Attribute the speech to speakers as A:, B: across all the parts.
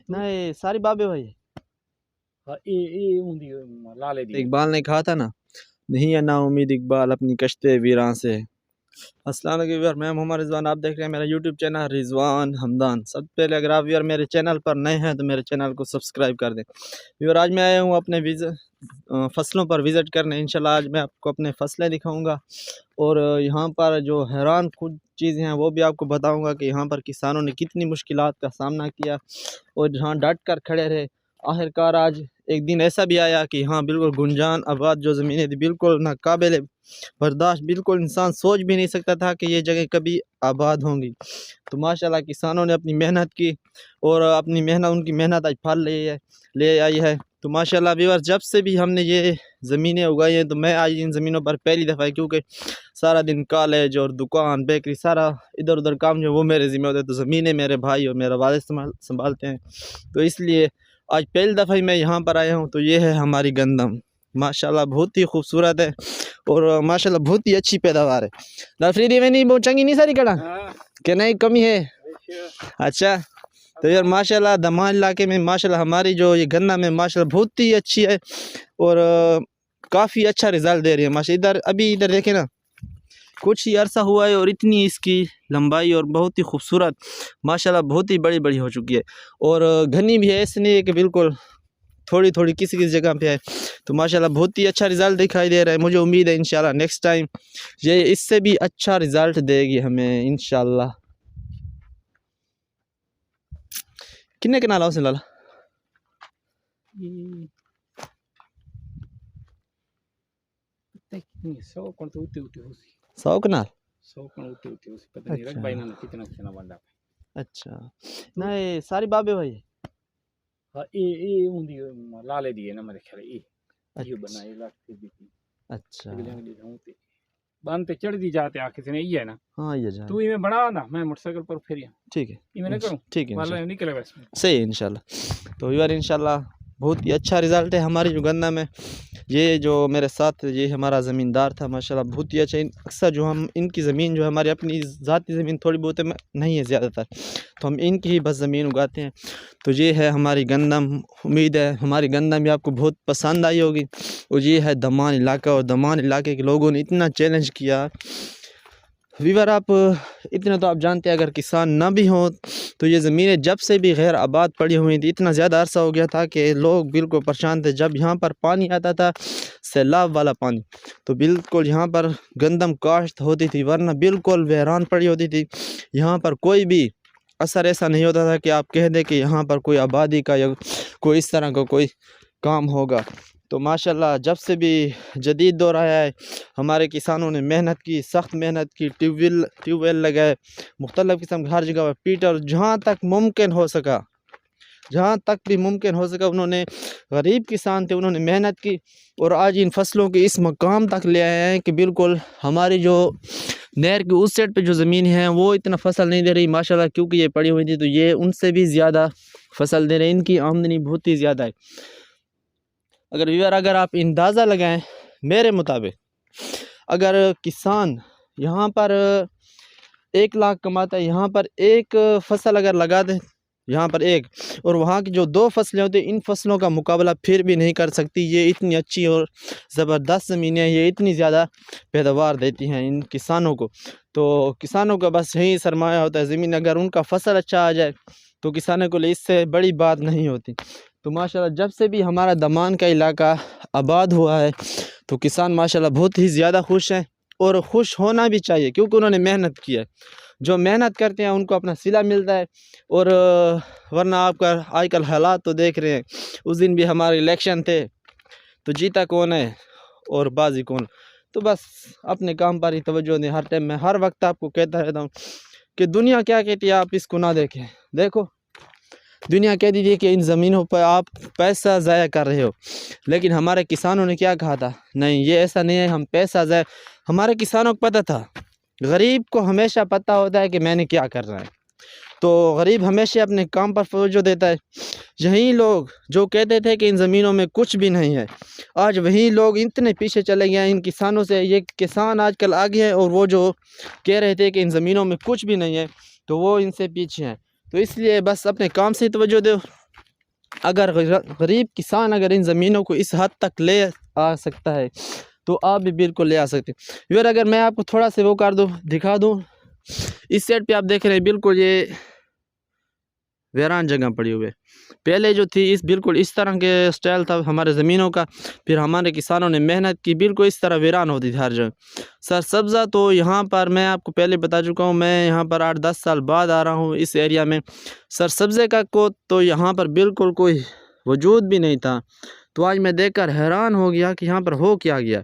A: नहीं सारी बाबे भाई
B: लाले दी
A: इकबाल ने कहा था ना, नहीं है ना उम्मीद इकबाल अपनी कश्ते वीरान से। अस्सलाम वालेकुम व्यूअर, मैं मोहम्मद रिजवान, आप देख रहे हैं मेरा यूट्यूब चैनल रिजवान हमदान। सबसे पहले अगर आप व्यूअर मेरे चैनल पर नए हैं तो मेरे चैनल को सब्सक्राइब कर दें। व्यूअर आज मैं आया हूँ अपने फसलों पर विज़िट करने। इंशाल्लाह आज मैं आपको अपने फसलें दिखाऊंगा और यहाँ पर जो हैरान कुछ चीज़ें हैं वो भी आपको बताऊंगा कि यहाँ पर किसानों ने कितनी मुश्किलात का सामना किया और जहाँ डट कर खड़े रहे। आखिरकार आज एक दिन ऐसा भी आया कि हाँ बिल्कुल गुंजान आबाद जो ज़मीनें थी बिल्कुल नाकाबिल बर्दाश्त, बिल्कुल इंसान सोच भी नहीं सकता था कि ये जगह कभी आबाद होंगी। तो माशाल्लाह किसानों ने अपनी मेहनत की और अपनी मेहनत उनकी मेहनत आज फल ले आई है। तो माशाल्लाह व्यूअर जब से भी हमने ये ज़मीनें उगाई हैं तो मैं आज इन ज़मीनों पर पहली दफ़ा है, क्योंकि सारा दिन कॉलेज और दुकान बेकरी सारा इधर उधर काम जो वो मेरे ज़िम्मे होते हैं, तो ज़मीनें मेरे भाई और मेरा वालिद संभालते हैं। तो इसलिए आज पहली दफ़ा ही मैं यहाँ पर आया हूँ। तो ये है हमारी गंदम, माशाल्लाह बहुत ही खूबसूरत है और माशाल्लाह बहुत ही अच्छी पैदावार है। नफरीदी में नहीं बहुत चंगी नहीं सारी कड़ा कि नहीं कमी है। अच्छा तो यार माशाल्लाह दमान इलाके में माशाल्लाह हमारी जो ये गन्ना में माशाल्लाह बहुत ही अच्छी है और काफ़ी अच्छा रिज़ल्ट दे रही है माशाल्लाह। इधर अभी इधर देखें ना कुछ ही अरसा हुआ है और इतनी इसकी लंबाई और बहुत ही खूबसूरत माशाल्लाह बहुत ही बड़ी बड़ी हो चुकी है और घनी भी है, ऐसे नहीं है कि बिल्कुल थोड़ी थोड़ी किसी किसी जगह पे है। तो माशाल्लाह बहुत ही अच्छा रिज़ल्ट दिखाई दे रहा है। मुझे उम्मीद है इंशाल्लाह नेक्स्ट टाइम ये इससे भी अच्छा रिज़ल्ट देगी हमें इंशाल्लाह। कितने कनाल है लाला? 100 कनाल। अच्छा नहीं सारी बाबे भाई
B: लाले दी है ना मेरे ख्याल ये बनाई लगती थी।
A: अच्छा
B: बन पे चढ़ दी जाते आके से नहीं है ना।
A: हाँ ये जा
B: तू इमें बना ना मैं मोटरसाइकिल पर फिर
A: ठीक है
B: इमें ना करूं
A: ठीक है
B: वाला निकले बस
A: सही है इंशाल्लाह। तो यार इंशाल्लाह बहुत ही अच्छा रिज़ल्ट है हमारी जो गन्ना में। ये जो मेरे साथ ये हमारा ज़मींदार था माशाल्लाह बहुत ही अच्छा। अक्सर जो हम इनकी ज़मीन जो है हमारी अपनी ज़ाती ज़मीन थोड़ी बहुत नहीं है ज़्यादातर, तो हम इनकी ही बस ज़मीन उगाते हैं। तो ये है हमारी गंदम, उम्मीद है हमारी गंदम भी आपको बहुत पसंद आई होगी। और ये है दमान इलाका और दमान इलाके के लोगों ने इतना चैलेंज किया। वीवर आप इतना तो आप जानते हैं अगर किसान ना भी हों तो ये ज़मीनें जब से भी गैर आबाद पड़ी हुई थी, इतना ज़्यादा अरसा हो गया था कि लोग बिल्कुल परेशान थे। जब यहाँ पर पानी आता था सैलाब वाला पानी तो बिल्कुल यहाँ पर गंदम काश्त होती थी, वरना बिल्कुल वीरान पड़ी होती थी। यहाँ पर कोई भी असर ऐसा नहीं होता था कि आप कह दें कि यहाँ पर कोई आबादी का या कोई इस तरह का कोई काम होगा। तो माशाल्लाह जब से भी जदीद दौर आया है हमारे किसानों ने मेहनत की, सख्त मेहनत की, ट्यूबवेल लगाए, मुख्तलिफ़ किस्म के हर जगह पीटर जहाँ तक मुमकिन हो सका, जहाँ तक भी मुमकिन हो सका उन्होंने, गरीब किसान थे उन्होंने मेहनत की और आज इन फसलों के इस मकाम तक ले आए हैं कि बिल्कुल हमारी जो नहर की उस साइड पे जो ज़मीन है वो इतना फसल नहीं दे रही माशाल्लाह, क्योंकि ये पड़ी हुई थी तो ये उनसे भी ज़्यादा फसल दे रहे हैं। इनकी आमदनी बहुत ही ज़्यादा है। अगर व्यूअर अगर आप अंदाज़ा लगाएं मेरे मुताबिक अगर किसान यहाँ पर 1 लाख कमाता है, यहाँ पर एक फसल अगर लगा दे यहाँ पर एक, और वहाँ की जो 2 फसलें होती हैं इन फसलों का मुकाबला फिर भी नहीं कर सकती। ये इतनी अच्छी और ज़बरदस्त ज़मीनें, ये इतनी ज़्यादा पैदावार देती हैं इन किसानों को। तो किसानों का बस यही सरमाया होता है ज़मीन, अगर उनका फसल अच्छा आ जाए तो किसानों को लिए इससे बड़ी बात नहीं होती। तो माशाल्लाह जब से भी हमारा दमान का इलाका आबाद हुआ है तो किसान माशाल्लाह बहुत ही ज़्यादा खुश हैं और खुश होना भी चाहिए, क्योंकि उन्होंने मेहनत की है। जो मेहनत करते हैं उनको अपना सिला मिलता है। और वरना आपका आजकल हालात तो देख रहे हैं, उस दिन भी हमारे इलेक्शन थे तो जीता कौन है और बाजी कौन। तो बस अपने काम पर ही तवज्जो दें। हर टाइम मैं हर वक्त आपको कहता रहता हूँ कि दुनिया क्या कहती है आप इसको ना देखें। देखो दुनिया कह दीजिए कि इन ज़मीनों पर आप पैसा ज़ाया कर रहे हो, लेकिन हमारे किसानों ने क्या कहा था, नहीं ये ऐसा नहीं है हम पैसा ज़ाया। हमारे किसानों को पता था, गरीब को हमेशा पता होता है कि मैंने क्या करना है, तो गरीब हमेशा अपने काम पर तवज्जो देता है। यही लोग जो कहते थे कि इन ज़मीनों में कुछ भी नहीं है, आज वही लोग इतने पीछे चले गए हैं इन किसानों से। ये किसान आजकल आगे हैं और वो जो कह रहे थे कि इन ज़मीनों में कुछ भी नहीं है तो वो इनसे पीछे हैं। तो इसलिए बस अपने काम से तवज्जो दो अगर गरीब किसान अगर इन ज़मीनों को इस हद तक ले आ सकता है तो आप भी बिल्कुल ले आ सकते हैं। व्यूअर अगर मैं आपको थोड़ा सा वो कर दूँ, दिखा दूँ, इस साइड पे आप देख रहे हैं बिल्कुल ये वीरान जगह पड़ी हुई है। पहले जो थी इस बिल्कुल इस तरह के स्टाइल था हमारे ज़मीनों का, फिर हमारे किसानों ने मेहनत की, बिल्कुल इस तरह वीरान होती थी हर जगह। सरसब्ज़ा तो यहाँ पर मैं आपको पहले बता चुका हूँ, मैं यहाँ पर 8-10 साल बाद आ रहा हूँ इस एरिया में। सरसब्ज़े का को तो यहाँ पर बिल्कुल कोई वजूद भी नहीं था। तो आज मैं देखकर हैरान हो गया कि यहाँ पर हो क्या गया।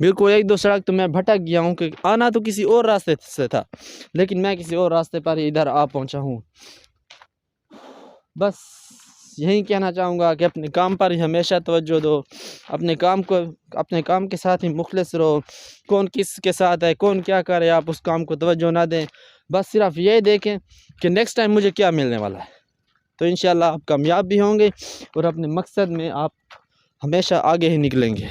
A: बिल्कुल 1-2 सड़क तो मैं भटक गया हूँ कि आना तो किसी और रास्ते से था, लेकिन मैं किसी और रास्ते पर इधर आ पहुँचा हूँ। बस यही कहना चाहूँगा कि अपने काम पर ही हमेशा तवज्जो दो, अपने काम के साथ ही मुखलिस रहो। कौन किसके साथ है, कौन क्या करे, आप उस काम को तवज्जो ना दें। बस सिर्फ ये देखें कि नेक्स्ट टाइम मुझे क्या मिलने वाला है। तो इंशाल्लाह आप कामयाब भी होंगे और अपने मकसद में आप हमेशा आगे ही निकलेंगे।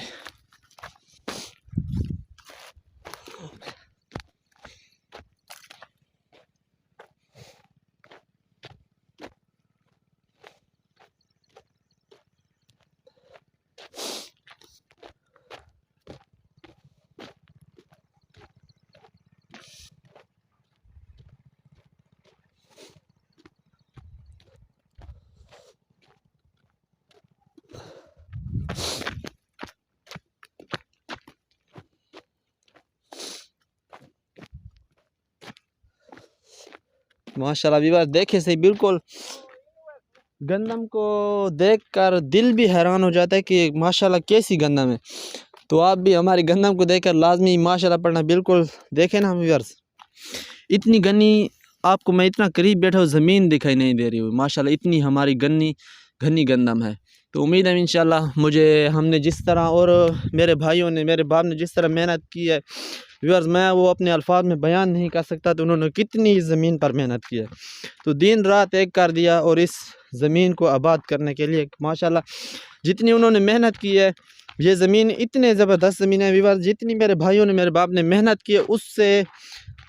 A: माशाल्लाह व्यूअर देखे सही, बिल्कुल गंदम को देखकर दिल भी हैरान हो जाता है कि माशाल्लाह कैसी गंदम है। तो आप भी हमारी गंदम को देखकर लाजमी माशाल्लाह पढ़ना बिल्कुल देखें ना व्यूअर्स। इतनी घनी, आपको मैं इतना करीब बैठा हूँ ज़मीन दिखाई नहीं दे रही हुई माशाल्लाह, इतनी हमारी घनी गंदम है। तो उम्मीद है इंशाल्लाह हमने जिस तरह और मेरे भाइयों ने, मेरे बाप ने जिस तरह मेहनत की है व्यूअर्स, मैं वो अपने अल्फाज में बयान नहीं कर सकता। तो उन्होंने कितनी ज़मीन पर मेहनत की है, तो दिन रात एक कर दिया और इस ज़मीन को आबाद करने के लिए माशाल्लाह जितनी उन्होंने मेहनत की है। ये ज़मीन इतने ज़बरदस्त ज़मीन है व्यूअर्स, जितनी मेरे भाइयों ने, मेरे बाप ने मेहनत की है उससे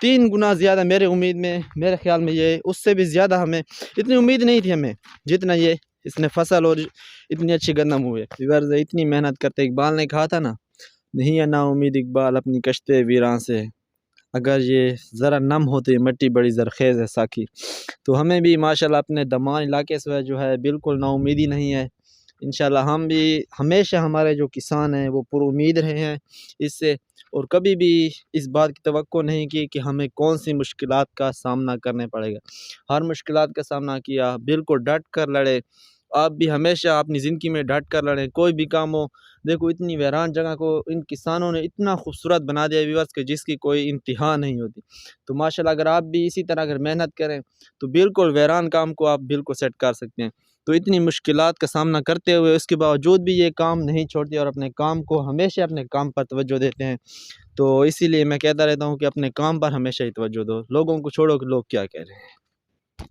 A: 3 गुना ज़्यादा मेरे ख्याल में ये उससे भी ज़्यादा, हमें इतनी उम्मीद नहीं थी हमें जितना ये इसने फसल और इतनी अच्छी गंदम हुई है व्यूअर्स। इतनी मेहनत करते इकबाल ने कहा था ना, नहीं है ना उम्मीद इकबाल अपनी कश्ते वीरान से, अगर ये ज़रा नम हो तो ये मिट्टी बड़ी ज़रख़ेज़ है साकी। तो हमें भी माशाल्लाह अपने दमान इलाके से जो है बिल्कुल नाउमीदी नहीं है। इंशाल्लाह हम भी हमेशा, हमारे जो किसान हैं वो पुरुमीद रहे हैं इससे, और कभी भी इस बात की तवक्को नहीं की कि हमें कौन सी मुश्किलात का सामना करने पड़ेगा। हर मुश्किलात का सामना किया, बिल्कुल डट कर लड़े। आप भी हमेशा अपनी ज़िंदगी में डट कर लड़ें, कोई भी काम हो। देखो इतनी वीरान जगह को इन किसानों ने इतना खूबसूरत बना दिया व्यूअर्स कि जिसकी कोई इंतहा नहीं होती। तो माशाल्लाह अगर आप भी इसी तरह अगर मेहनत करें तो बिल्कुल वीरान काम को आप बिल्कुल सेट कर सकते हैं। तो इतनी मुश्किलात का सामना करते हुए उसके बावजूद भी ये काम नहीं छोड़ते और अपने काम को हमेशा अपने काम पर तवज्जो देते हैं। तो इसीलिए मैं कहता रहता हूँ कि अपने काम पर हमेशा ही तवज्जो दो, लोगों को छोड़ो कि लोग क्या कह रहे हैं।